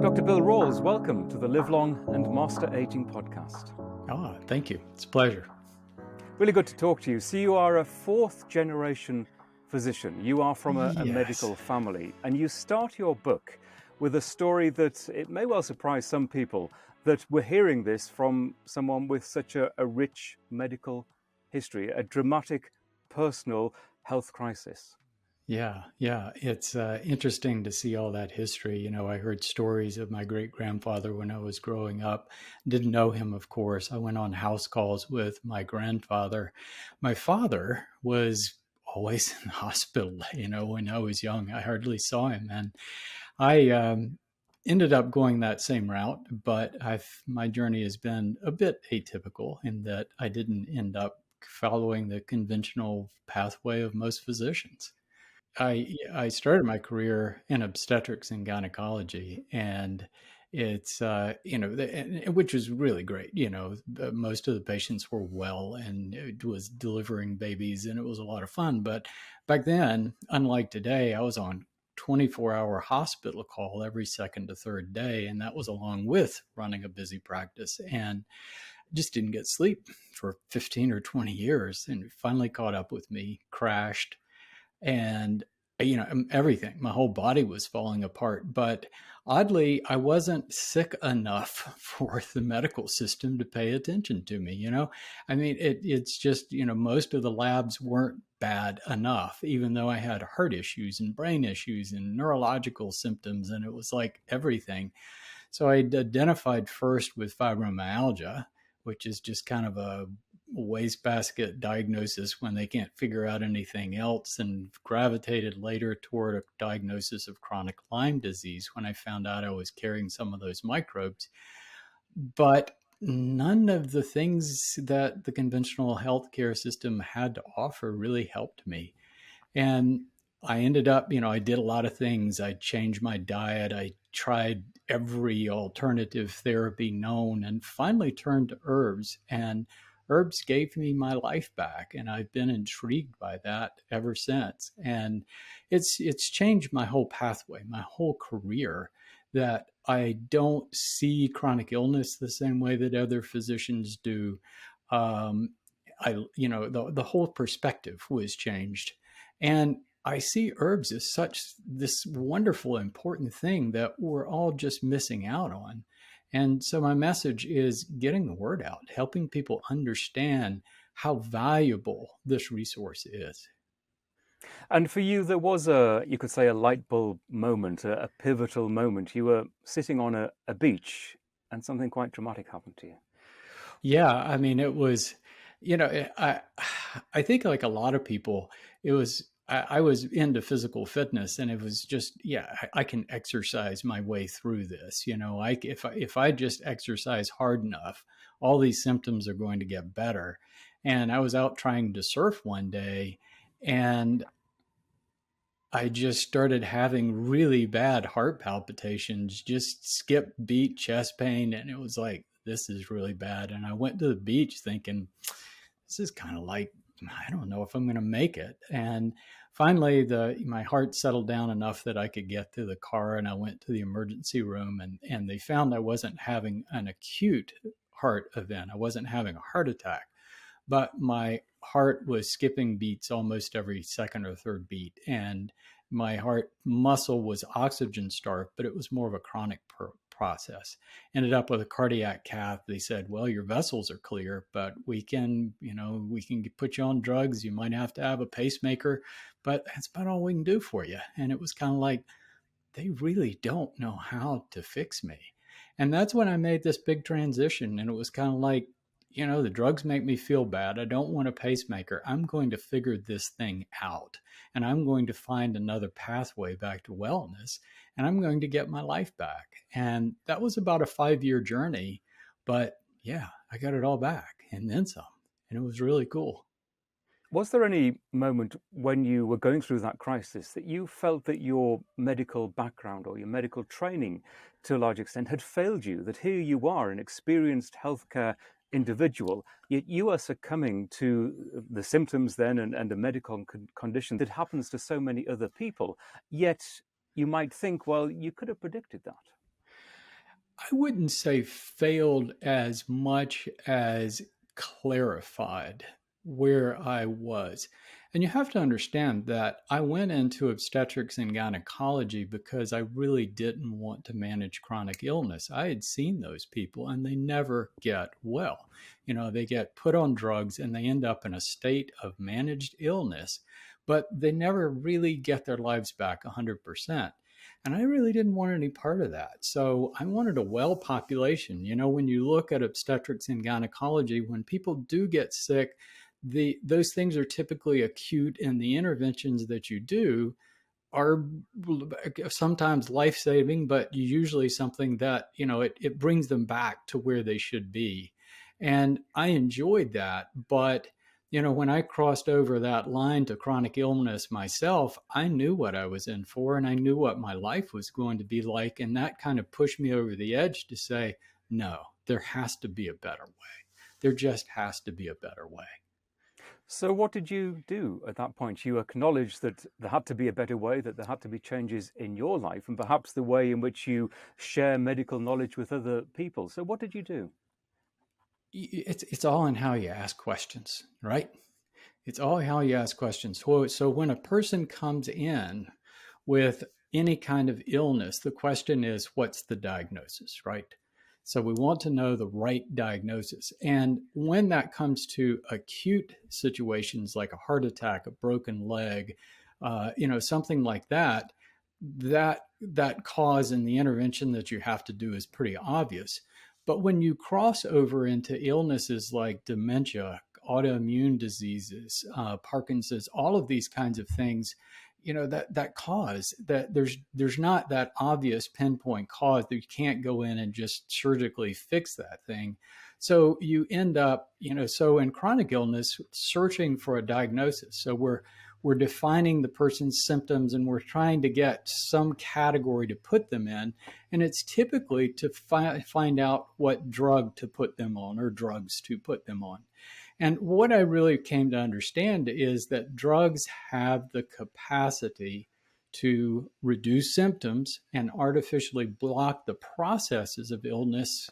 Dr. Bill Rawls, welcome to the Live Long and Master Aging podcast. Thank you. It's a pleasure. Really good to talk to you. So you are a fourth generation physician. You are from a medical family, and you start your book with a story that it may well surprise some people that we're hearing this from someone with such a rich medical history, a dramatic personal health crisis. Yeah. It's interesting to see all that history. You know, I heard stories of my great-grandfather when I was growing up. Didn't know him, of course. I went on house calls with my grandfather. My father was always in the hospital, you know, when I was young. I hardly saw him. And I ended up going that same route, but my journey has been a bit atypical in that I didn't end up following the conventional pathway of most physicians. I started my career in obstetrics and gynecology, and it's which was really great. You know, most of the patients were well, and it was delivering babies, and it was a lot of fun. But back then, unlike today, I was on 24-hour hospital call every second to third day, and that was along with running a busy practice, and just didn't get sleep for 15 or 20 years, and it finally caught up with me, crashed. And, you know, everything, my whole body was falling apart. But oddly, I wasn't sick enough for the medical system to pay attention to me. You know, I mean, it's just, you know, most of the labs weren't bad enough, even though I had heart issues and brain issues and neurological symptoms. And it was like everything. So I identified first with fibromyalgia, which is just kind of a wastebasket diagnosis when they can't figure out anything else, and gravitated later toward a diagnosis of chronic Lyme disease when I found out I was carrying some of those microbes. But none of the things that the conventional healthcare system had to offer really helped me. And I ended up, you know, I did a lot of things. I changed my diet. I tried every alternative therapy known, and finally turned to herbs. And herbs gave me my life back, and I've been intrigued by that ever since. And it's changed my whole pathway, my whole career, that I don't see chronic illness the same way that other physicians do. The whole perspective was changed. And I see herbs as this wonderful, important thing that we're all just missing out on. And so my message is getting the word out, helping people understand how valuable this resource is. And for you, there was you could say, a light bulb moment, a pivotal moment. You were sitting on a beach and something quite dramatic happened to you. Yeah, I mean, it was, you know, I think like a lot of people, I was into physical fitness, and it was just, I can exercise my way through this. You know, if I just exercise hard enough, all these symptoms are going to get better. And I was out trying to surf one day, and I just started having really bad heart palpitations, just skip beat, chest pain. And it was like, this is really bad. And I went to the beach thinking, this is kind of like, I don't know if I'm going to make it. And finally, my heart settled down enough that I could get to the car, and I went to the emergency room, and they found I wasn't having an acute heart event. I wasn't having a heart attack, but my heart was skipping beats almost every second or third beat. And my heart muscle was oxygen starved, but it was more of a chronic process. Ended up with a cardiac cath. They said, well, your vessels are clear, but we can put you on drugs. You might have to have a pacemaker, but that's about all we can do for you. And it was kind of like, they really don't know how to fix me. And that's when I made this big transition. And it was kind of like, you know, the drugs make me feel bad. I don't want a pacemaker. I'm going to figure this thing out, and I'm going to find another pathway back to wellness, and I'm going to get my life back. And that was about a 5-year journey, but yeah, I got it all back and then some, and it was really cool. Was there any moment when you were going through that crisis that you felt that your medical background or your medical training to a large extent had failed you, that here you are, an experienced healthcare individual, yet you are succumbing to the symptoms then and a medical condition that happens to so many other people, yet you might think, well, you could have predicted that? I wouldn't say failed as much as clarified where I was. And you have to understand that I went into obstetrics and gynecology because I really didn't want to manage chronic illness. I had seen those people and they never get well. They get put on drugs and they end up in a state of managed illness, but they never really get their lives back 100%. And I really didn't want any part of that. So I wanted a well population. When you look at obstetrics and gynecology, when people do get sick, those things are typically acute, and the interventions that you do are sometimes life-saving, but usually something that, it brings them back to where they should be. And I enjoyed that. But when I crossed over that line to chronic illness myself, I knew what I was in for and I knew what my life was going to be like. And that kind of pushed me over the edge to say, no, there has to be a better way. There just has to be a better way. So what did you do at that point? You acknowledged that there had to be a better way, that there had to be changes in your life and perhaps the way in which you share medical knowledge with other people. So what did you do? It's all in how you ask questions, right? It's all how you ask questions. So when a person comes in with any kind of illness, the question is, what's the diagnosis, right? So we want to know the right diagnosis. And when that comes to acute situations like a heart attack, a broken leg, something like that, that cause and the intervention that you have to do is pretty obvious. But when you cross over into illnesses like dementia, autoimmune diseases, Parkinson's, all of these kinds of things, that cause, that there's not that obvious pinpoint cause that you can't go in and just surgically fix that thing. So you end up, so in chronic illness, searching for a diagnosis. So we're defining the person's symptoms and we're trying to get some category to put them in. And it's typically to find out what drug to put them on or drugs to put them on. And what I really came to understand is that drugs have the capacity to reduce symptoms and artificially block the processes of illness,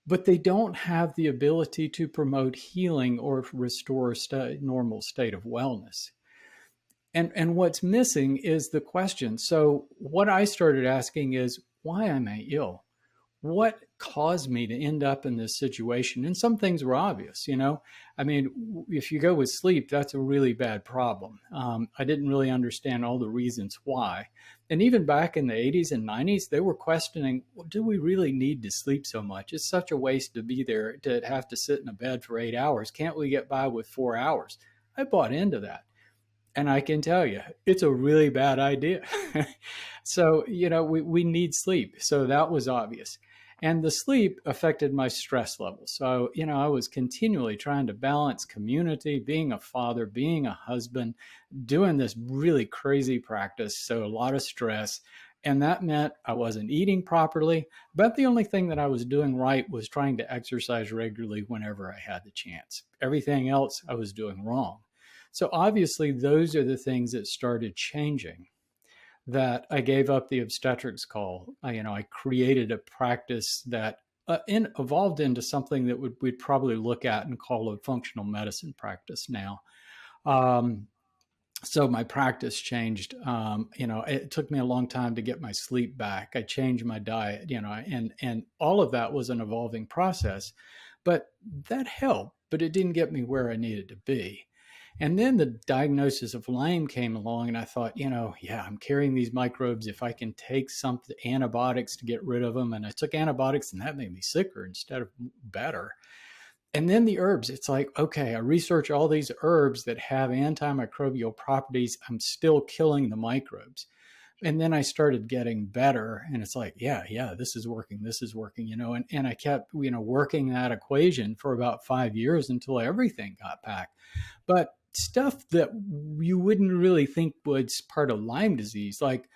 but they don't have the ability to promote healing or restore a normal state of wellness. And what's missing is the question. So what I started asking is, why am I ill? What caused me to end up in this situation? And some things were obvious, if you go with sleep, that's a really bad problem. I didn't really understand all the reasons why. And even back in the 80s and 90s, they were questioning, well, do we really need to sleep so much? It's such a waste to be there, to have to sit in a bed for 8 hours. Can't we get by with 4 hours? I bought into that. And I can tell you, it's a really bad idea. So, we need sleep. So that was obvious. And the sleep affected my stress levels. So, I was continually trying to balance community, being a father, being a husband, doing this really crazy practice. So a lot of stress. And that meant I wasn't eating properly. But the only thing that I was doing right was trying to exercise regularly whenever I had the chance. Everything else I was doing wrong. So obviously, those are the things that started changing. That I gave up the obstetrics call. I created a practice that evolved into something that we'd probably look at and call a functional medicine practice now. So my practice changed. It took me a long time to get my sleep back. I changed my diet, and all of that was an evolving process. But that helped, but it didn't get me where I needed to be. And then the diagnosis of Lyme came along, and I thought, I'm carrying these microbes. If I can take some antibiotics to get rid of them, and I took antibiotics, and that made me sicker instead of better. And then the herbs, it's like, okay, I research all these herbs that have antimicrobial properties. I'm still killing the microbes. And then I started getting better, and it's like, yeah, this is working, and I kept, working that equation for about 5 years until everything got back. But stuff that you wouldn't really think was part of Lyme disease, like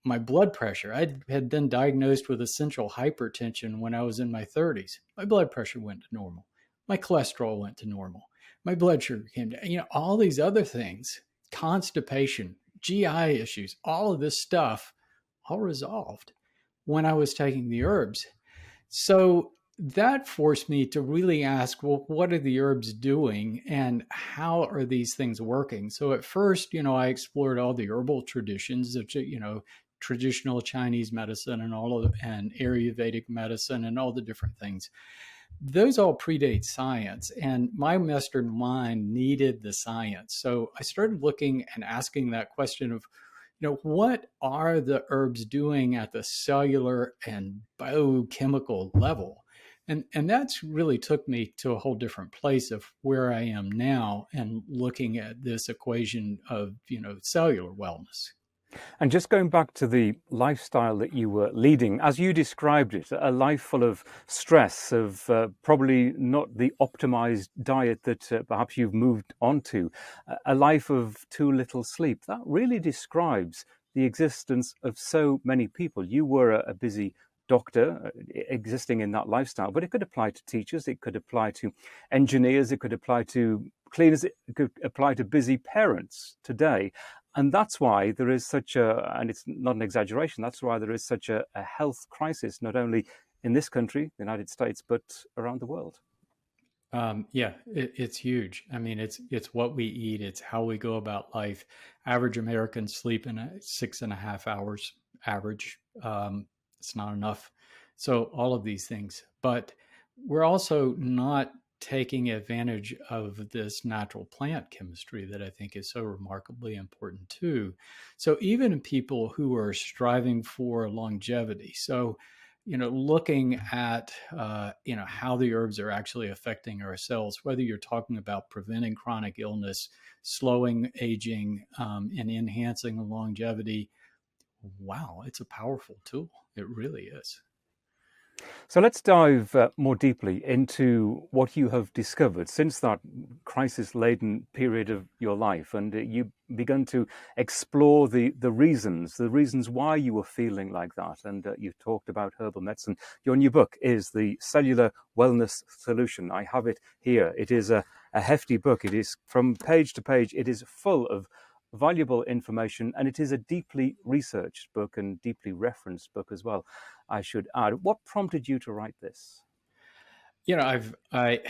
my blood pressure. I had been diagnosed with essential hypertension when I was in my 30s. My blood pressure went to normal. My cholesterol went to normal. My blood sugar came down. All these other things, constipation, GI issues, all of this stuff, all resolved. when I was taking the herbs. So that forced me to really ask, well, what are the herbs doing and how are these things working? So at first, I explored all the herbal traditions, traditional Chinese medicine and and Ayurvedic medicine and all the different things. Those all predate science, and my Western mind needed the science. So I started looking and asking that question of, what are the herbs doing at the cellular and biochemical level? And that's really took me to a whole different place of where I am now and looking at this equation of, cellular wellness. And just going back to the lifestyle that you were leading, as you described it, a life full of stress, of probably not the optimized diet that perhaps you've moved on to, a life of too little sleep, that really describes the existence of so many people. You were a busy doctor existing in that lifestyle, but it could apply to teachers, it could apply to engineers, it could apply to cleaners, it could apply to busy parents today. And that's why there is such and it's not an exaggeration, that's why there is such a health crisis, not only in this country, the United States, but around the world. Yeah, it's huge. I mean, it's what we eat, it's how we go about life. Average Americans sleep in 6.5 hours average. It's not enough. So all of these things, but we're also not taking advantage of this natural plant chemistry that I think is so remarkably important too. So even people who are striving for longevity, so looking at how the herbs are actually affecting our cells, whether you're talking about preventing chronic illness, slowing aging, and enhancing longevity, wow, it's a powerful tool. It really is. So let's dive more deeply into what you have discovered since that crisis-laden period of your life, and you begun to explore the reasons why you were feeling like that. And you've talked about herbal medicine. Your new book is the Cellular Wellness Solution. I have it here. It is a hefty book. It is from page to page. It is full of valuable information, and it is a deeply researched book and deeply referenced book as well, I should add. What prompted you to write this? I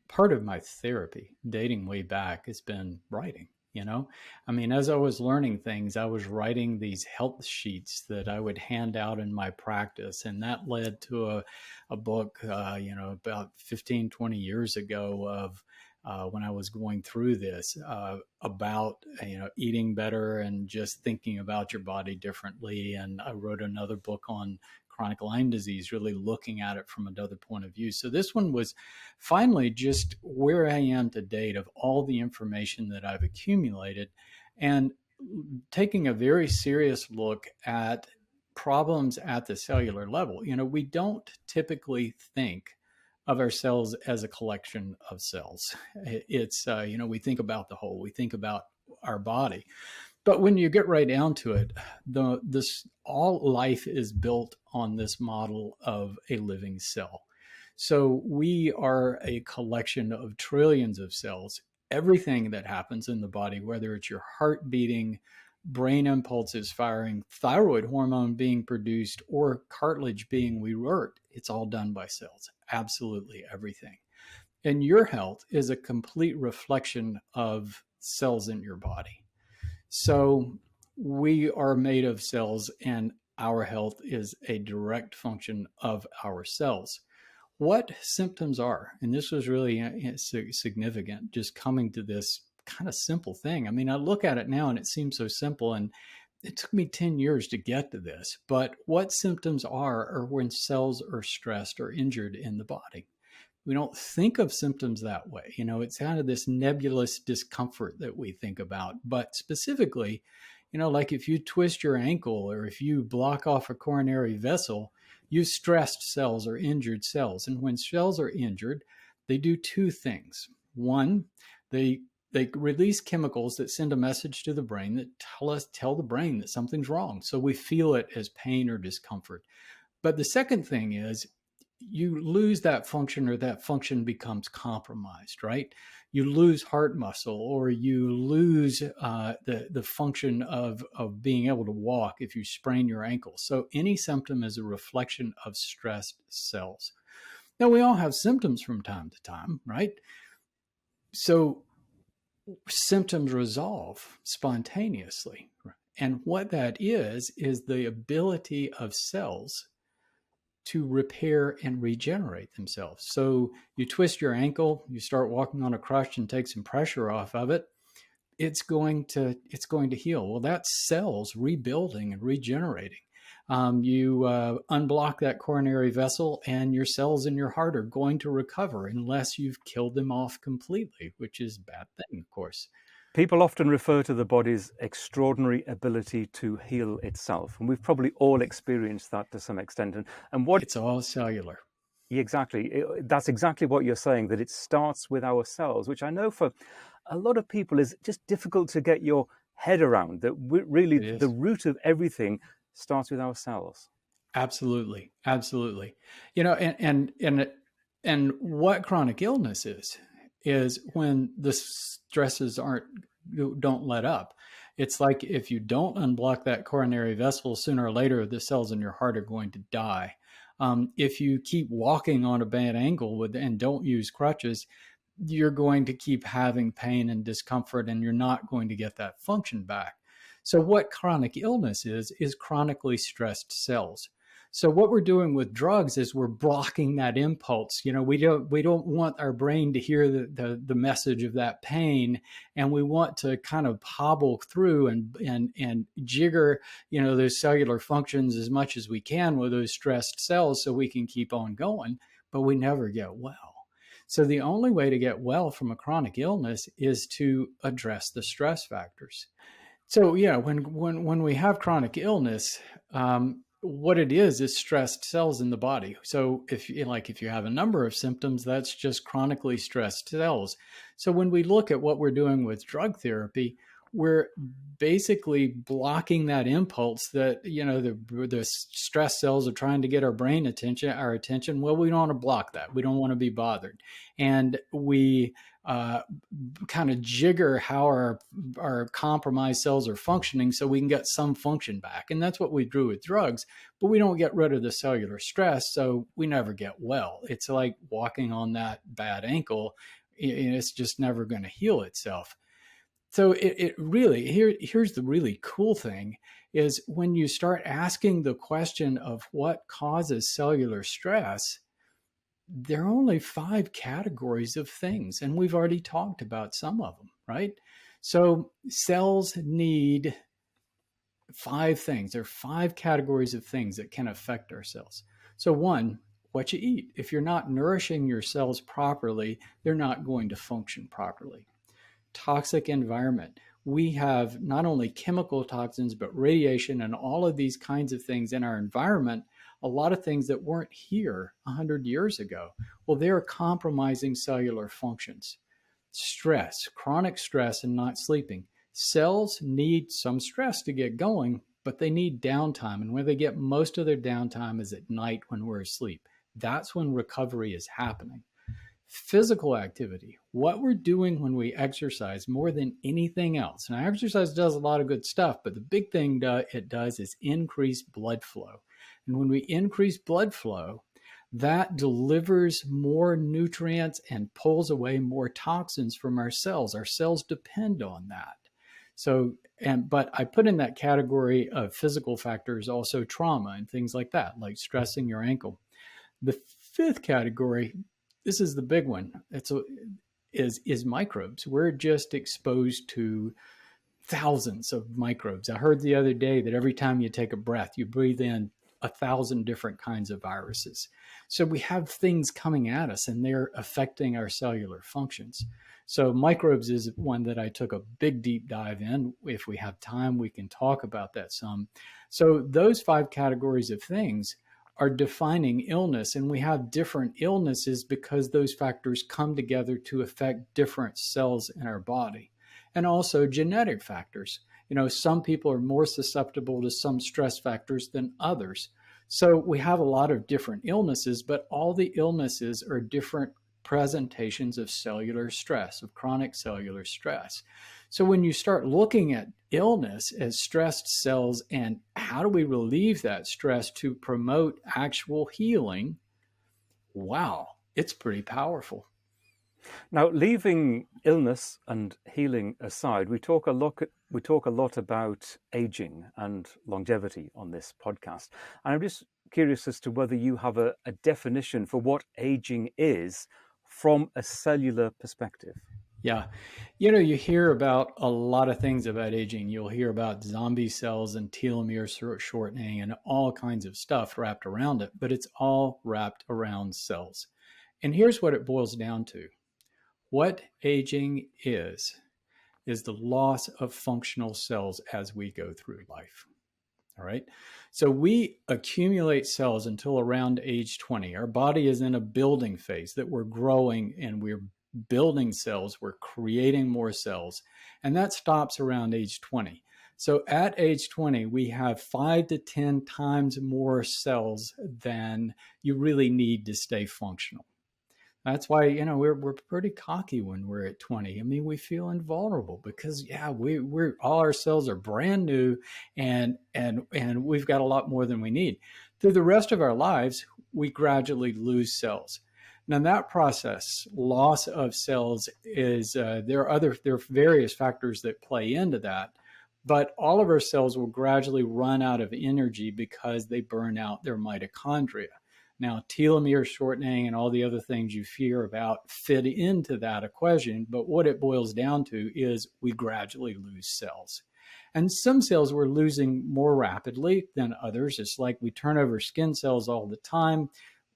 part of my therapy dating way back has been writing. I mean, as I was learning things, I was writing these health sheets that I would hand out in my practice. And that led to a book, about 15, 20 years ago of when I was going through this about, eating better and just thinking about your body differently. And I wrote another book on chronic Lyme disease, really looking at it from another point of view. So this one was finally just where I am to date of all the information that I've accumulated and taking a very serious look at problems at the cellular level. We don't typically think of our cells as a collection of cells. It's, we think about the whole, we think about our body. But when you get right down to it, this all life is built on this model of a living cell. So we are a collection of trillions of cells. Everything that happens in the body, whether it's your heart beating, brain impulses firing, thyroid hormone being produced, or cartilage being reworked, it's all done by cells. Absolutely everything. And your health is a complete reflection of cells in your body. So we are made of cells, and our health is a direct function of our cells. What symptoms are, and this was really significant, just coming to this kind of simple thing. I mean, I look at it now and it seems so simple, and it took me 10 years to get to this. But what symptoms are when cells are stressed or injured in the body. We don't think of symptoms that way. It's kind of this nebulous discomfort that we think about. But specifically, like if you twist your ankle or if you block off a coronary vessel, you stressed cells or injured cells. And when cells are injured, they do two things. One, they release chemicals that send a message to the brain that tell the brain that something's wrong. So we feel it as pain or discomfort. But the second thing is you lose that function, or that function becomes compromised, right? you lose heart muscle, or you lose the function of being able to walk if you sprain your ankle. So any symptom is a reflection of stressed cells. Now, we all have symptoms from time to time, right? So symptoms resolve spontaneously. And what that is the ability of cells to repair and regenerate themselves. So you twist your ankle, you start walking on a crutch and take some pressure off of it, it's going to heal. Well, that's cells rebuilding and regenerating. You unblock that coronary vessel, and your cells in your heart are going to recover unless you've killed them off completely, which is a bad thing, of course. People often refer to the body's extraordinary ability to heal itself, and we've probably all experienced that to some extent. And what it's all cellular. Exactly. That's exactly what you're saying, that it starts with our cells, which I know for a lot of people is just difficult to get your head around, that really the root of everything starts with our cells. Absolutely. Absolutely. You know, and what chronic illness is when the stresses don't let up. It's like if you don't unblock that coronary vessel, sooner or later, the cells in your heart are going to die. If you keep walking on a bad ankle and don't use crutches, you're going to keep having pain and discomfort, and you're not going to get that function back. So what chronic illness is chronically stressed cells. So what we're doing with drugs is we're blocking that impulse. You know, we don't want our brain to hear the message of that pain, and we want to kind of hobble through and jigger, you know, those cellular functions as much as we can with those stressed cells so we can keep on going, but we never get well. So the only way to get well from a chronic illness is to address the stress factors. So yeah, when we have chronic illness, what it is stressed cells in the body. So if you have a number of symptoms, that's just chronically stressed cells. So when we look at what we're doing with drug therapy, we're basically blocking that impulse that, you know, the stress cells are trying to get our attention. Well, we don't want to block that. We don't want to be bothered. And we kind of jigger how our compromised cells are functioning so we can get some function back. And that's what we do with drugs, but we don't get rid of the cellular stress, so we never get well. It's like walking on that bad ankle. It's just never going to heal itself. So it really, here's the really cool thing, is when you start asking the question of what causes cellular stress, there are only 5 categories of things, and we've already talked about some of them, right? So cells need 5 things. There are 5 categories of things that can affect our cells. So 1, what you eat. If you're not nourishing your cells properly, they're not going to function properly. Toxic environment. We have not only chemical toxins, but radiation and all of these kinds of things in our environment, a lot of things that weren't here 100 years ago. Well, they're compromising cellular functions. Stress, chronic stress, and not sleeping. Cells need some stress to get going, but they need downtime. And where they get most of their downtime is at night when we're asleep. That's when recovery is happening. Physical activity, what we're doing when we exercise more than anything else. Now, exercise does a lot of good stuff, but the big thing it does is increase blood flow. And when we increase blood flow, that delivers more nutrients and pulls away more toxins from our cells. Our cells depend on that. So, but I put in that category of physical factors also trauma and things like that, like stressing your ankle. The 5th category, this is the big one. Is microbes. We're just exposed to thousands of microbes. I heard the other day that every time you take a breath, you breathe in 1,000 different kinds of viruses. So we have things coming at us, and they're affecting our cellular functions. So microbes is one that I took a big deep dive in. If we have time, we can talk about that some. So those 5 categories of things are defining illness, and we have different illnesses because those factors come together to affect different cells in our body. And also genetic factors. You know, some people are more susceptible to some stress factors than others. So we have a lot of different illnesses, but all the illnesses are different presentations of cellular stress, of chronic cellular stress. So when you start looking at illness as stressed cells and how do we relieve that stress to promote actual healing, wow, it's pretty powerful. Now, leaving illness and healing aside, we talk a lot about aging and longevity on this podcast. And I'm just curious as to whether you have a definition for what aging is from a cellular perspective. Yeah. You know, you hear about a lot of things about aging. You'll hear about zombie cells and telomere shortening and all kinds of stuff wrapped around it, but it's all wrapped around cells. And here's what it boils down to. What aging is the loss of functional cells as we go through life. All right. So we accumulate cells until around age 20. Our body is in a building phase that we're growing and we're building cells. We're creating more cells. And that stops around age 20. So at age 20, we have 5 to 10 times more cells than you really need to stay functional. That's why, you know, we're pretty cocky when we're at 20. I mean, we feel invulnerable because, yeah, we're all our cells are brand new and we've got a lot more than we need. Through the rest of our lives, we gradually lose cells. Now, that process, loss of cells, is there are various factors that play into that, but all of our cells will gradually run out of energy because they burn out their mitochondria. Now, telomere shortening and all the other things you fear about fit into that equation, but what it boils down to is we gradually lose cells. And some cells we're losing more rapidly than others. It's like we turn over skin cells all the time.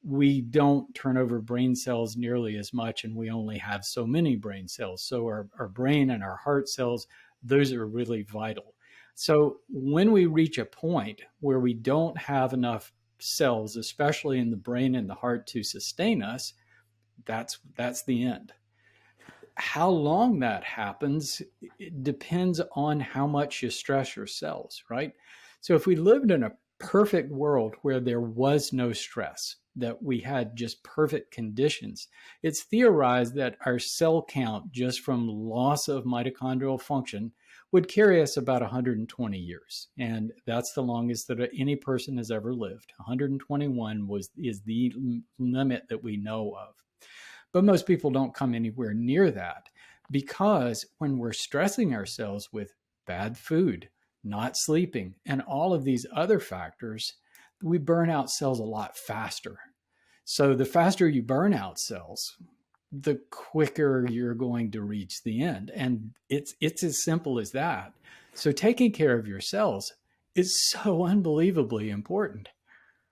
We don't turn over brain cells nearly as much, and we only have so many brain cells. So our brain and our heart cells, those are really vital. So when we reach a point where we don't have enough cells, especially in the brain and the heart, to sustain us, that's the end. How long that happens, it depends on how much you stress your cells, right? So if we lived in a perfect world where there was no stress, that we had just perfect conditions, it's theorized that our cell count just from loss of mitochondrial function would carry us about 120 years. And that's the longest that any person has ever lived. 121 is the limit that we know of. But most people don't come anywhere near that because when we're stressing ourselves with bad food, not sleeping, and all of these other factors, we burn out cells a lot faster. So the faster you burn out cells, the quicker you're going to reach the end. And it's as simple as that. So taking care of your cells is so unbelievably important.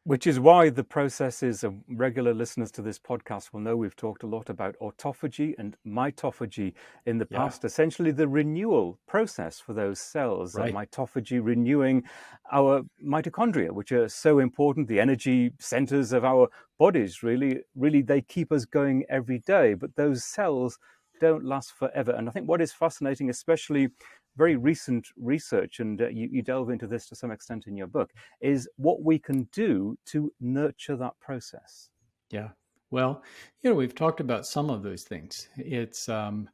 Which is why the processes of regular listeners to this podcast will know we've talked a lot about autophagy and mitophagy in the past, essentially the renewal process for those cells, right. Mitophagy renewing our mitochondria, which are so important, the energy centers of our bodies, really they keep us going every day, but those cells don't last forever. And I think what is fascinating, especially very recent research, and you delve into this to some extent in your book, is what we can do to nurture that process. Yeah. Well, you know, we've talked about some of those things. It's our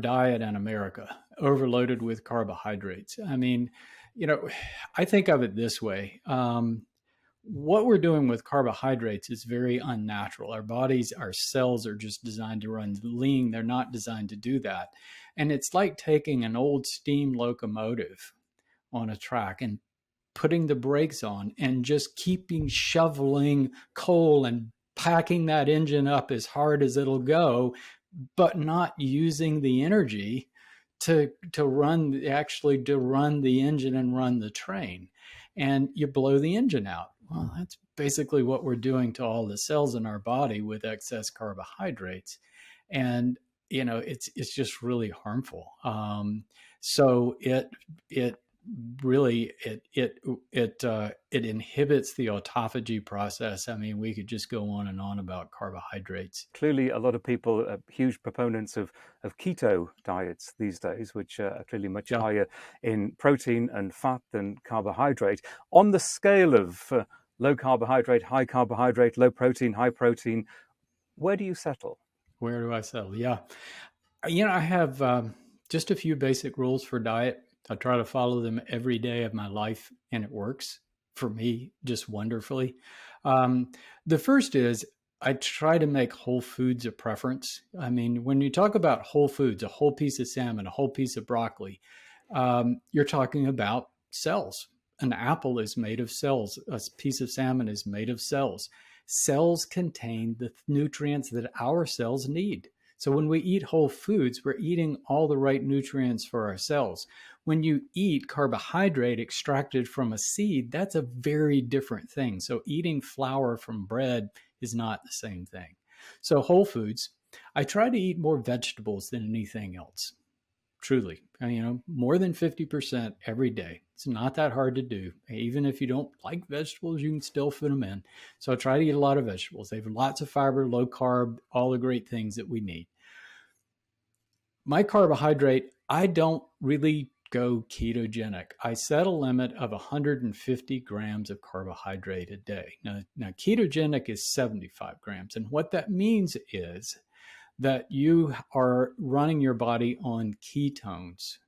diet in America, overloaded with carbohydrates. I mean, you know, I think of it this way. What we're doing with carbohydrates is very unnatural. Our bodies, our cells are just designed to run lean. They're not designed to do that. And it's like taking an old steam locomotive on a track and putting the brakes on and just keeping shoveling coal and packing that engine up as hard as it'll go, but not using the energy to run the engine and run the train. And you blow the engine out. Well, that's basically what we're doing to all the cells in our body with excess carbohydrates. And, you know, it's just really harmful. So it really inhibits the autophagy process. I mean, we could just go on and on about carbohydrates. Clearly, a lot of people are huge proponents of keto diets these days, which are clearly much higher in protein and fat than carbohydrate. On the scale of low carbohydrate, high carbohydrate, low protein, high protein. Where do you settle? Where do I settle? Yeah. I have just a few basic rules for diet. I try to follow them every day of my life, and it works for me just wonderfully. Um, the first is I try to make whole foods a preference. I mean, when you talk about whole foods, a whole piece of salmon, a whole piece of broccoli, you're talking about cells. An apple is made of cells. A piece of salmon is made of cells. Cells contain the nutrients that our cells need. So when we eat whole foods, we're eating all the right nutrients for our cells. When you eat carbohydrate extracted from a seed, that's a very different thing. So eating flour from bread is not the same thing. So whole foods, I try to eat more vegetables than anything else. Truly, more than 50% every day. It's not that hard to do. Even if you don't like vegetables, you can still fit them in. So I try to eat a lot of vegetables. They have lots of fiber, low carb, all the great things that we need. My carbohydrate, I don't really go ketogenic. I set a limit of 150 grams of carbohydrate a day. Now ketogenic is 75 grams. And what that means is that you are running your body on ketones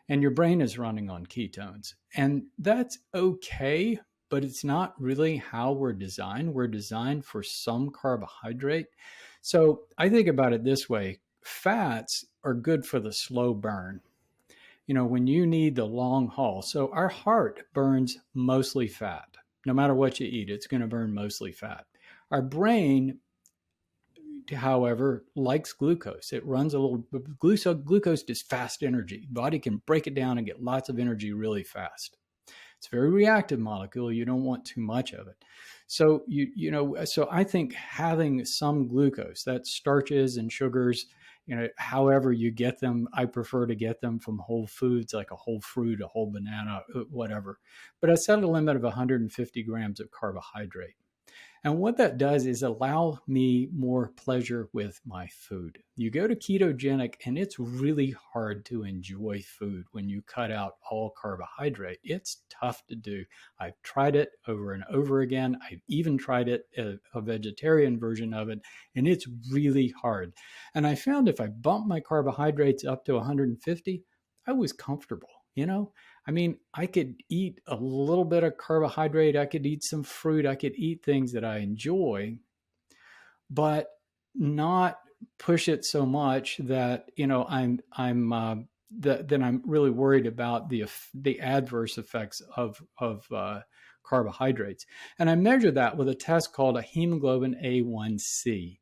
and your brain is running on ketones. And that's okay, but it's not really how we're designed. We're designed for some carbohydrate. So I think about it this way. Fats are good for the slow burn. When you need the long haul. So our heart burns mostly fat. No matter what you eat, it's going to burn mostly fat. Our brain, however, likes glucose. It runs a little, glucose is fast energy. The body can break it down and get lots of energy really fast. It's a very reactive molecule. You don't want too much of it. So so I think having some glucose, that's starches and sugars, however you get them, I prefer to get them from whole foods, like a whole fruit, a whole banana, whatever. But I set a limit of 150 grams of carbohydrate. And what that does is allow me more pleasure with my food. You go to ketogenic and it's really hard to enjoy food when you cut out all carbohydrate. It's tough to do. I've tried it over and over again. I've even tried it, a vegetarian version of it, and it's really hard. And I found if I bumped my carbohydrates up to 150, I was comfortable, I could eat a little bit of carbohydrate. I could eat some fruit. I could eat things that I enjoy, but not push it so much that, then I'm really worried about the adverse effects of carbohydrates. And I measure that with a test called a hemoglobin A1C,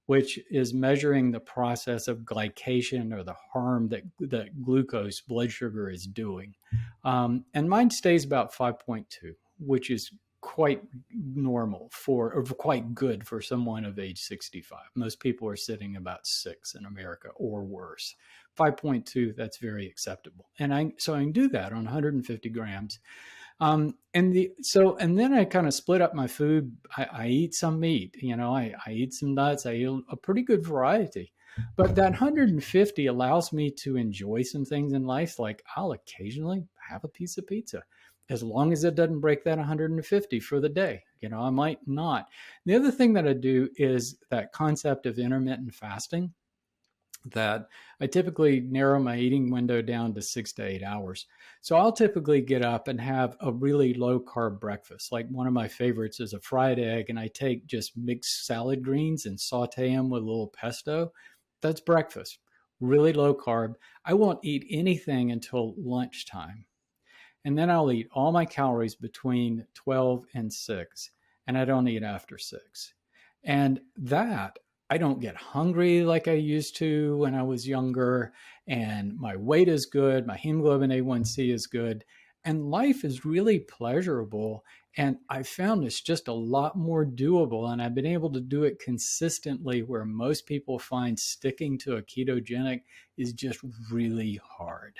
which is measuring the process of glycation or the harm that glucose, blood sugar, is doing. And mine stays about 5.2, which is quite normal or quite good for someone of age 65. Most people are sitting about 6 in America or worse. 5.2, that's very acceptable. And so I can do that on 150 grams. And then I kind of split up my food. I eat some meat, I eat some nuts. I eat a pretty good variety, but that 150 allows me to enjoy some things in life. Like I'll occasionally have a piece of pizza, as long as it doesn't break that 150 for the day. I might not. The other thing that I do is that concept of intermittent fasting, that I typically narrow my eating window down to 6 to 8 hours. So I'll typically get up and have a really low carb breakfast. Like one of my favorites is a fried egg, and I take just mixed salad greens and saute them with a little pesto. That's breakfast. Really low carb. I won't eat anything until lunchtime. And then I'll eat all my calories between 12 and 6. And I don't eat after 6. And that, I don't get hungry like I used to when I was younger, and my weight is good, my hemoglobin A1C is good, and life is really pleasurable. And I found it's just a lot more doable, and I've been able to do it consistently, where most people find sticking to a ketogenic is just really hard.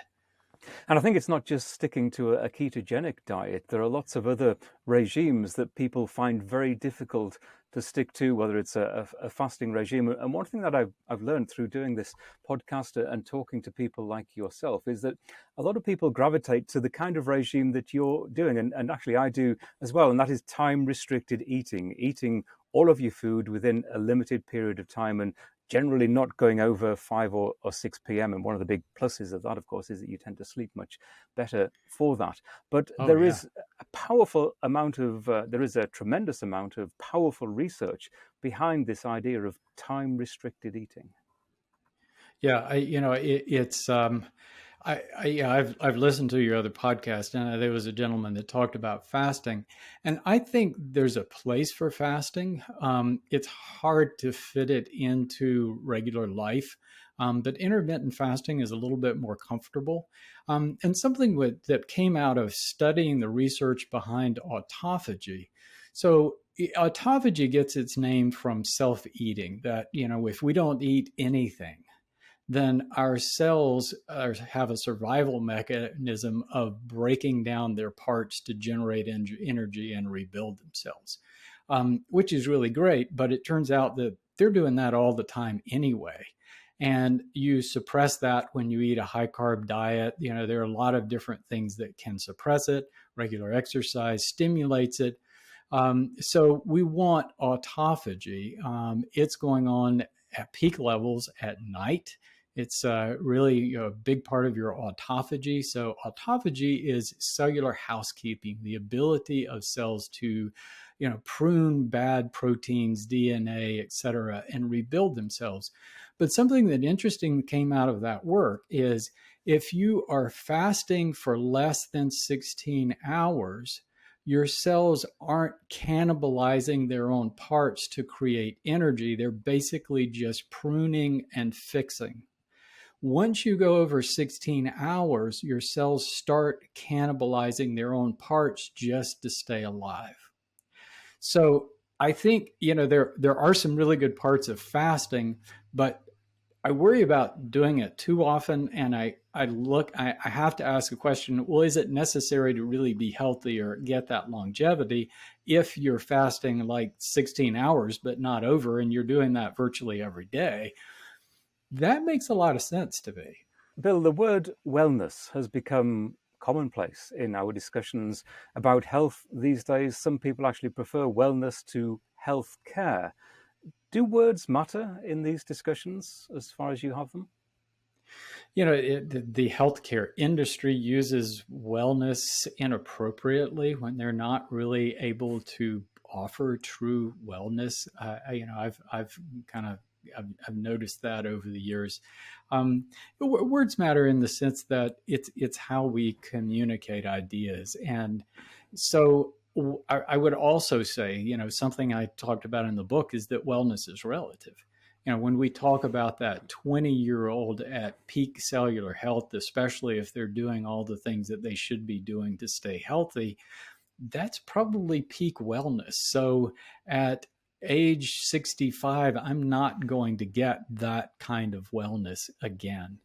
And I think it's not just sticking to a ketogenic diet. There are lots of other regimes that people find very difficult to stick to, whether it's a fasting regime. And one thing that I've learned through doing this podcast and talking to people like yourself is that a lot of people gravitate to the kind of regime that you're doing. And actually, I do as well. And that is time-restricted eating all of your food within a limited period of time, and generally not going over 5 or 6 p.m. And one of the big pluses of that, of course, is that you tend to sleep much better for that. But Oh, there yeah. is a powerful amount of, there is a tremendous amount of powerful research behind this idea of time-restricted eating. Yeah, I've listened to your other podcast, and there was a gentleman that talked about fasting, and I think there's a place for fasting. It's hard to fit it into regular life, but intermittent fasting is a little bit more comfortable. And something that came out of studying the research behind autophagy. So autophagy gets its name from self-eating. That if we don't eat anything, then our cells have a survival mechanism of breaking down their parts to generate energy and rebuild themselves, which is really great. But it turns out that they're doing that all the time anyway. And you suppress that when you eat a high carb diet. There are a lot of different things that can suppress it. Regular exercise stimulates it. So we want autophagy. It's going on at peak levels at night. It's really a big part of your autophagy. So autophagy is cellular housekeeping, the ability of cells to, prune bad proteins, DNA, et cetera, and rebuild themselves. But something that interesting came out of that work is if you are fasting for less than 16 hours, your cells aren't cannibalizing their own parts to create energy. They're basically just pruning and fixing. Once you go over 16 hours, your cells start cannibalizing their own parts just to stay alive. So I think, there are some really good parts of fasting, but I worry about doing it too often. And I have to ask a question, well, is it necessary to really be healthy or get that longevity if you're fasting like 16 hours, but not over, and you're doing that virtually every day? That makes a lot of sense to me. Bill, the word wellness has become commonplace in our discussions about health these days. Some people actually prefer wellness to health care. Do words matter in these discussions as far as you have them? The healthcare industry uses wellness inappropriately when they're not really able to offer true wellness. I've kind of I've noticed that over the years. Words matter in the sense that it's how we communicate ideas, and so I would also say, something I talked about in the book is that wellness is relative. When we talk about that 20-year-old at peak cellular health, especially if they're doing all the things that they should be doing to stay healthy, that's probably peak wellness. So at age 65, I'm not going to get that kind of wellness again.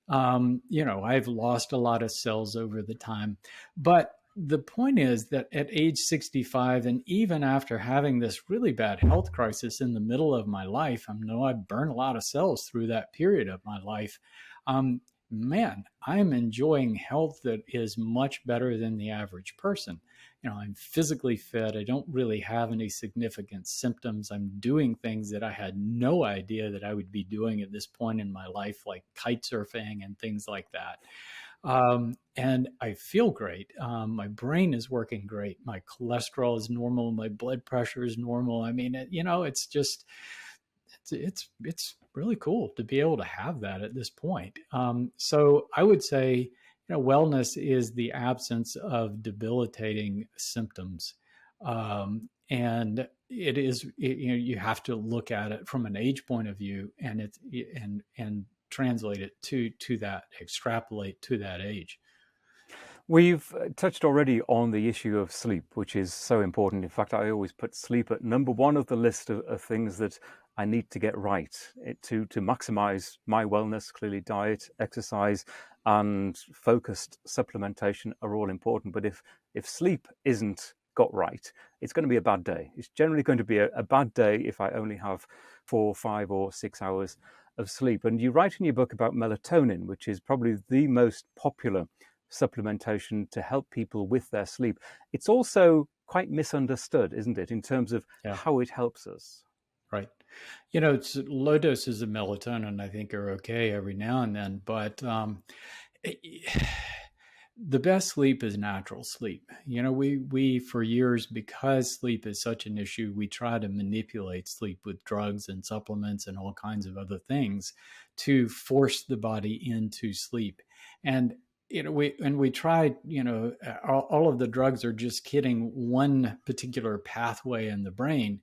I've lost a lot of cells over the time, but the point is that at age 65, and even after having this really bad health crisis in the middle of my life, I know I burned a lot of cells through that period of my life. Man, I'm enjoying health that is much better than the average person. I'm physically fit. I don't really have any significant symptoms. I'm doing things that I had no idea that I would be doing at this point in my life, like kite surfing and things like that. And I feel great. My brain is working great. My cholesterol is normal. My blood pressure is normal. I mean, it's just, it's really cool to be able to have that at this point. So I would say, wellness is the absence of debilitating symptoms. And it is, you have to look at it from an age point of view, and and translate it to that, extrapolate to that age. We've touched already on the issue of sleep, which is so important. In fact, I always put sleep at number one of the list of things that I need to get right to maximize my wellness. Clearly, diet, exercise, and focused supplementation are all important. But if sleep isn't got right, it's going to be a bad day. It's generally going to be a bad day if I only have 4, 5, or 6 hours of sleep. And you write in your book about melatonin, which is probably the most popular supplementation to help people with their sleep. It's also quite misunderstood, isn't it, in terms of how it helps us? Right. It's low doses of melatonin, I think, are okay every now and then, but the best sleep is natural sleep. We for years, because sleep is such an issue, we try to manipulate sleep with drugs and supplements and all kinds of other things to force the body into sleep. And we tried, all of the drugs are just hitting one particular pathway in the brain.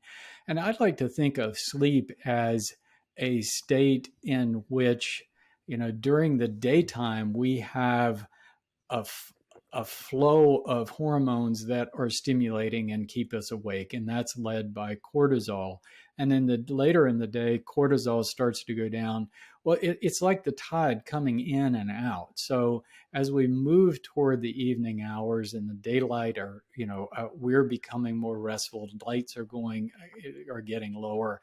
And I'd like to think of sleep as a state in which, during the daytime, we have a flow of hormones that are stimulating and keep us awake, and that's led by cortisol. And then later in the day, cortisol starts to go down. Well, it's like the tide coming in and out. So as we move toward the evening hours and the daylight we're becoming more restful. Lights are getting lower.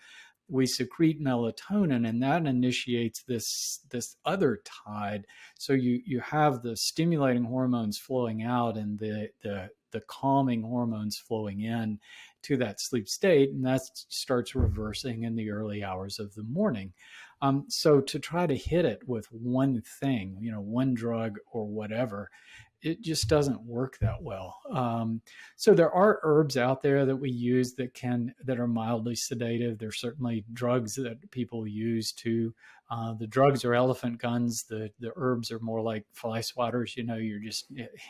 We secrete melatonin, and that initiates this other tide. So you have the stimulating hormones flowing out and the calming hormones flowing in to that sleep state, and that starts reversing in the early hours of the morning. So to try to hit it with one thing, one drug or whatever, it just doesn't work that well. So there are herbs out there that we use that are mildly sedative. There's certainly drugs that people use too. The drugs are elephant guns. The herbs are more like fly swatters.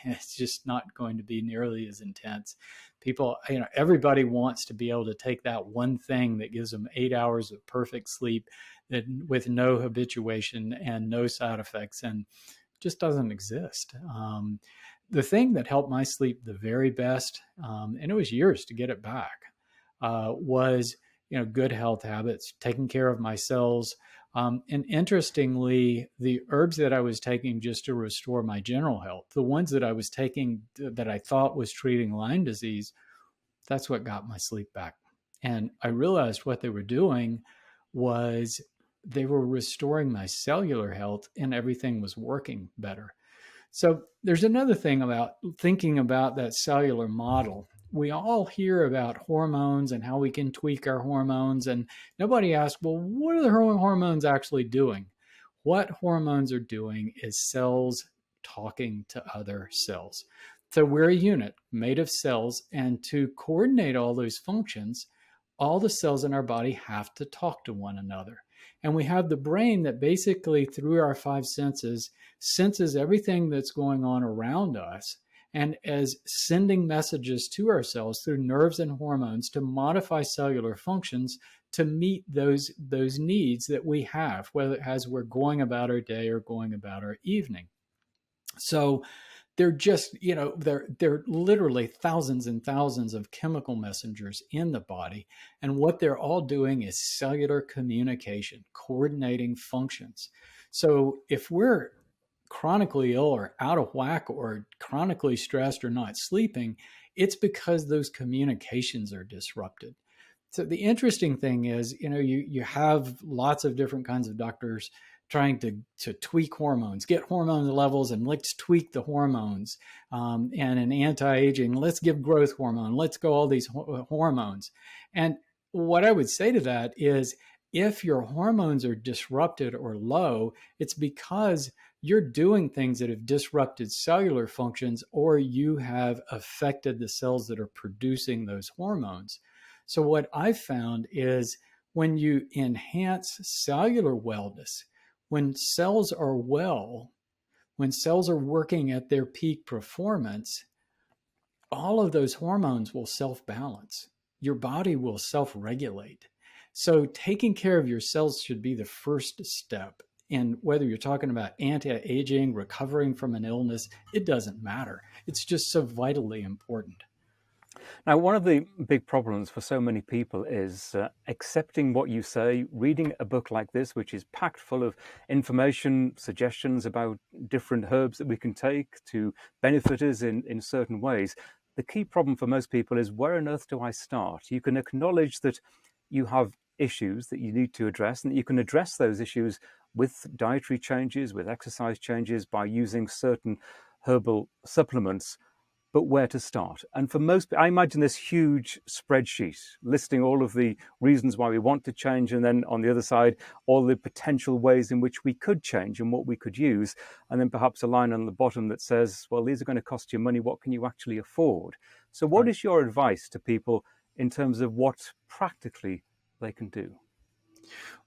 It's just not going to be nearly as intense. People, everybody wants to be able to take that one thing that gives them 8 hours of perfect sleep with no habituation and no side effects, and just doesn't exist. The thing that helped my sleep the very best, and it was years to get it back, was good health habits, taking care of my cells. And interestingly, the herbs that I was taking just to restore my general health, the ones that I was taking that I thought was treating Lyme disease, that's what got my sleep back. And I realized what they were doing was they were restoring my cellular health, and everything was working better. So there's another thing about thinking about that cellular model. We all hear about hormones and how we can tweak our hormones, and nobody asks, well, what are the hormones actually doing? What hormones are doing is cells talking to other cells. So we're a unit made of cells, and to coordinate all those functions, all the cells in our body have to talk to one another. And we have the brain that basically, through our 5 senses, senses everything that's going on around us, and as sending messages to our cells through nerves and hormones to modify cellular functions to meet those needs that we have, whether as we're going about our day or going about our evening. So they're just, they're literally thousands and thousands of chemical messengers in the body. And what they're all doing is cellular communication, coordinating functions. So if we're chronically ill or out of whack or chronically stressed or not sleeping, it's because those communications are disrupted. So the interesting thing is, you have lots of different kinds of doctors trying to tweak hormones, get hormone levels, and let's tweak the hormones. And in anti-aging, let's give growth hormone, let's go all these hormones. And what I would say to that is, if your hormones are disrupted or low, it's because you're doing things that have disrupted cellular functions, or you have affected the cells that are producing those hormones. So what I've found is when you enhance cellular wellness, when cells are well, when cells are working at their peak performance, all of those hormones will self-balance. Your body will self-regulate. So taking care of your cells should be the first step. And whether you're talking about anti-aging, recovering from an illness, it doesn't matter. It's just so vitally important. Now, one of the big problems for so many people is accepting what you say, reading a book like this, which is packed full of information, suggestions about different herbs that we can take to benefit us in certain ways. The key problem for most people is, where on earth do I start? You can acknowledge that you have issues that you need to address, and that you can address those issues with dietary changes, with exercise changes, by using certain herbal supplements, but where to start? And for most, I imagine this huge spreadsheet listing all of the reasons why we want to change, and then on the other side, all the potential ways in which we could change and what we could use, and then perhaps a line on the bottom that says, well, these are going to cost you money. What can you actually afford? So what Right. is your advice to people in terms of what practically they can do?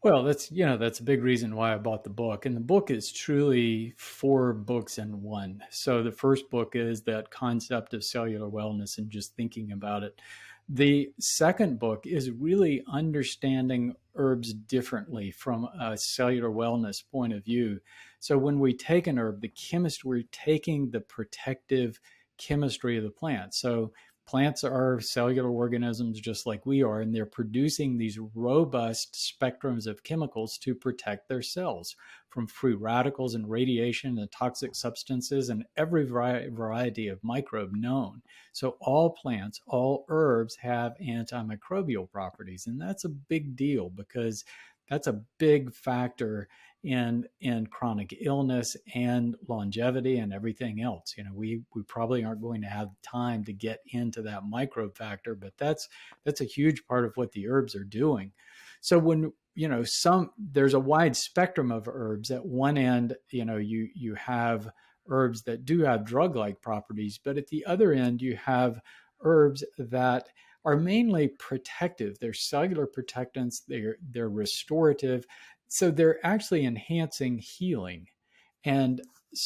Well, that's a big reason why I bought the book. And the book is truly 4 books in one. So the first book is that concept of cellular wellness and just thinking about it. The second book is really understanding herbs differently from a cellular wellness point of view. So when we take an herb, the chemistry, we're taking the protective chemistry of the plant. So plants are cellular organisms just like we are, and they're producing these robust spectrums of chemicals to protect their cells from free radicals and radiation and toxic substances and every variety of microbe known. So all plants, all herbs have antimicrobial properties, and that's a big deal because that's a big factor in chronic illness and longevity and everything else. We probably aren't going to have time to get into that microbe factor, but that's a huge part of what the herbs are doing. So when there's a wide spectrum of herbs. At one end, you have herbs that do have drug-like properties, but at the other end, you have herbs that are mainly protective. They're cellular protectants. They're restorative, so they're actually enhancing healing. And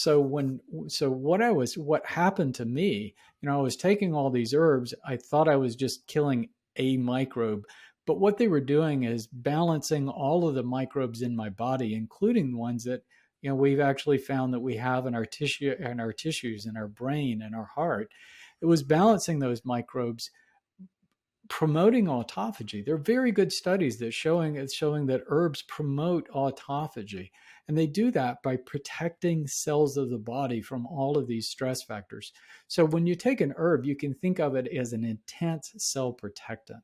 what happened to me, I was taking all these herbs. I thought I was just killing a microbe, but what they were doing is balancing all of the microbes in my body, including the ones that we've actually found that we have in our tissues, in our brain, and our heart. It was balancing those microbes, promoting autophagy. There are very good studies that showing that herbs promote autophagy, and they do that by protecting cells of the body from all of these stress factors. So when you take an herb, you can think of it as an intense cell protectant,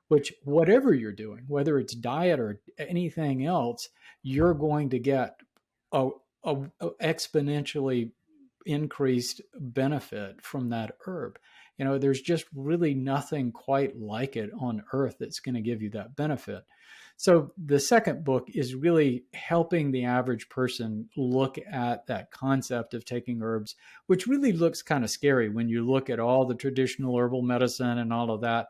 which whatever you're doing, whether it's diet or anything else, you're going to get a, a exponentially increased benefit from that herb. There's just really nothing quite like it on earth that's going to give you that benefit. So the second book is really helping the average person look at that concept of taking herbs, which really looks kind of scary when you look at all the traditional herbal medicine and all of that.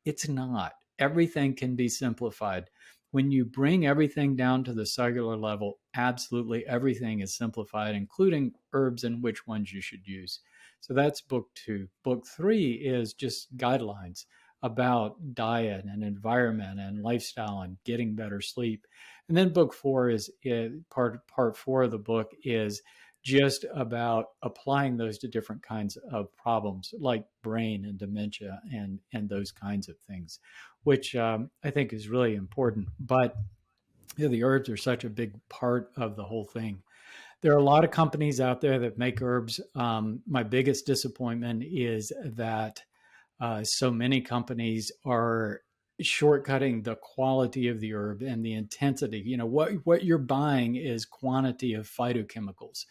It's not. Everything can be simplified. When you bring everything down to the cellular level, absolutely everything is simplified, including herbs and which ones you should use. So that's book 2. Book 3 is just guidelines about diet and environment and lifestyle and getting better sleep. And then book 4 is part 4 of the book is just about applying those to different kinds of problems like brain and dementia and those kinds of things, which I think is really important. But the herbs are such a big part of the whole thing. There are a lot of companies out there that make herbs. My biggest disappointment is that so many companies are shortcutting the quality of the herb and the intensity. What you're buying is quantity of phytochemicals,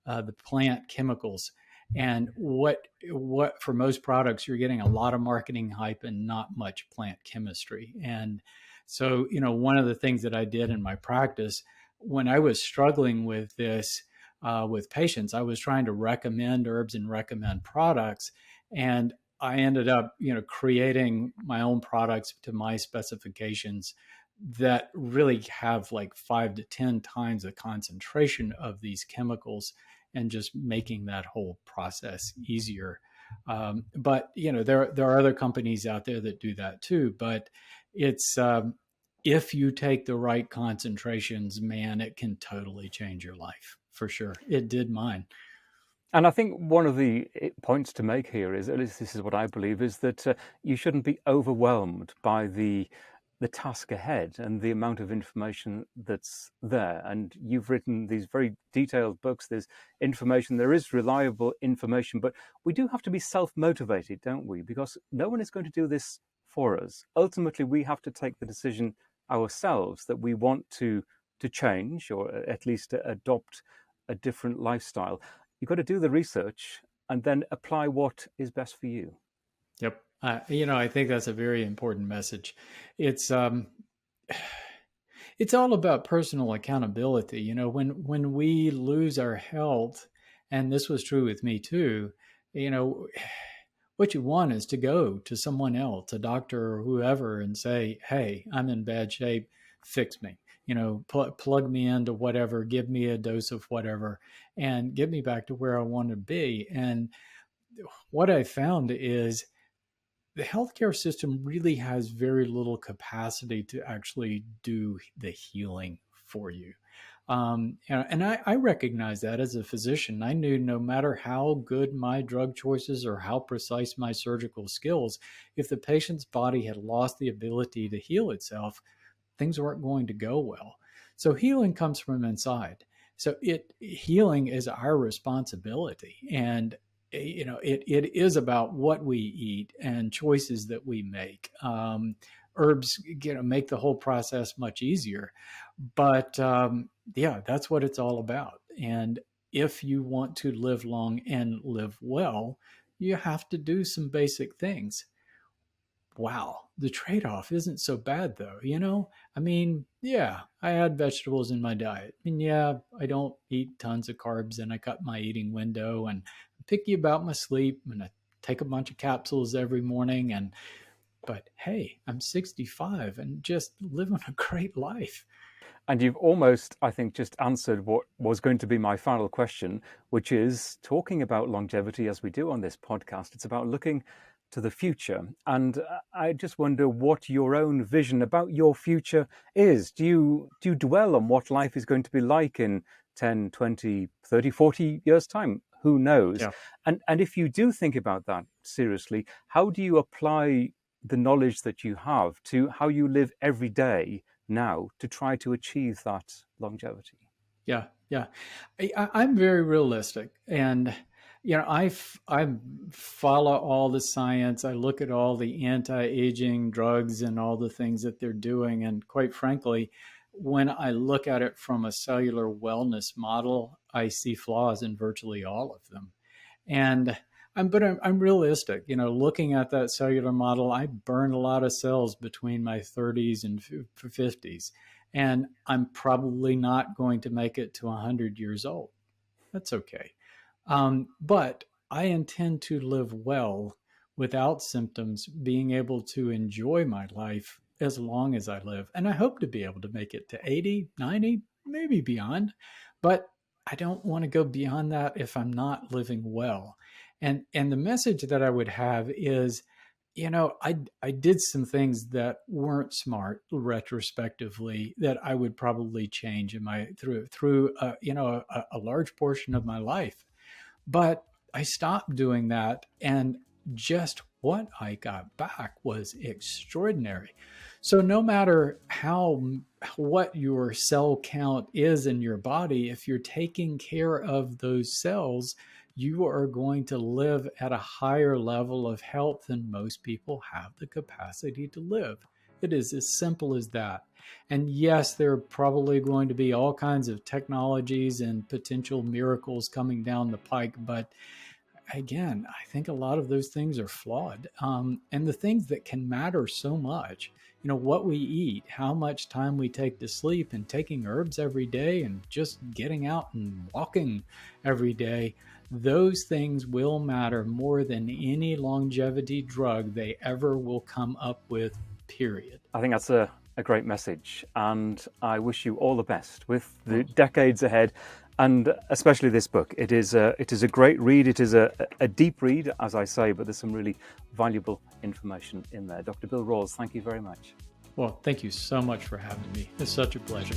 the plant chemicals. And what for most products, you're getting a lot of marketing hype and not much plant chemistry. And so, one of the things that I did in my practice when I was struggling with this with patients, I was trying to recommend herbs and recommend products. And I ended up, creating my own products to my specifications that really have like 5 to 10 times the concentration of these chemicals, and just making that whole process easier. But there are other companies out there that do that too. But it's if you take the right concentrations, man, it can totally change your life for sure. It did mine. And I think one of the points to make here is, at least this is what I believe, is that you shouldn't be overwhelmed by the task ahead and the amount of information that's there. And you've written these very detailed books. There's information, there is reliable information, but we do have to be self-motivated, don't we? Because no one is going to do this for us. Ultimately, we have to take the decision ourselves that we want to change, or at least adopt a different lifestyle. You've got to do the research and then apply what is best for you. Yep. I think that's a very important message. It's it's all about personal accountability. When we lose our health, and this was true with me too, what you want is to go to someone else, a doctor or whoever, and say, "Hey, I'm in bad shape. Fix me. Plug me into whatever, give me a dose of whatever, and get me back to where I want to be." And what I found is the healthcare system really has very little capacity to actually do the healing for you. And I recognize that as a physician. I knew no matter how good my drug choices or how precise my surgical skills, if the patient's body had lost the ability to heal itself, things weren't going to go well. So healing comes from inside. So healing is our responsibility. And it is about what we eat and choices that we make. Herbs, make the whole process much easier. But that's what it's all about. And if you want to live long and live well, you have to do some basic things. Wow, the trade-off isn't so bad though, I add vegetables in my diet. And I don't eat tons of carbs, and I cut my eating window, and I'm picky about my sleep, and I take a bunch of capsules every morning. But hey, I'm 65 and just living a great life. And you've almost, I think, just answered what was going to be my final question, which is talking about longevity as we do on this podcast. It's about looking to the future. And I just wonder what your own vision about your future is. Do you dwell on what life is going to be like in 10, 20, 30, 40 years' time? Who knows? Yeah. And if you do think about that seriously, how do you apply the knowledge that you have to how you live every day now to try to achieve that longevity? Yeah. I'm very realistic, and I follow all the science. I look at all the anti-aging drugs and all the things that they're doing. And quite frankly, when I look at it from a cellular wellness model, I see flaws in virtually all of them. And I'm realistic. Looking at that cellular model, I burned a lot of cells between my 30s and 50s. And I'm probably not going to make it to 100 years old. That's okay. But I intend to live well without symptoms, being able to enjoy my life as long as I live. And I hope to be able to make it to 80, 90, maybe beyond. But I don't want to go beyond that if I'm not living well. And the message that I would have is, I did some things that weren't smart retrospectively that I would probably change in through a large portion of my life. But I stopped doing that, and just what I got back was extraordinary. So no matter what your cell count is in your body, if you're taking care of those cells, you are going to live at a higher level of health than most people have the capacity to live. It is as simple as that. And yes, there are probably going to be all kinds of technologies and potential miracles coming down the pike. But again, I think a lot of those things are flawed. And the things that can matter so much, what we eat, how much time we take to sleep, and taking herbs every day, and just getting out and walking every day, those things will matter more than any longevity drug they ever will come up with, period. I think that's a great message, and I wish you all the best with the decades ahead, and especially this book. It is a great read. It is a deep read, as I say, but there's some really valuable information in there. Dr. Bill Rawls, thank you very much. Well, thank you so much for having me. It's such a pleasure.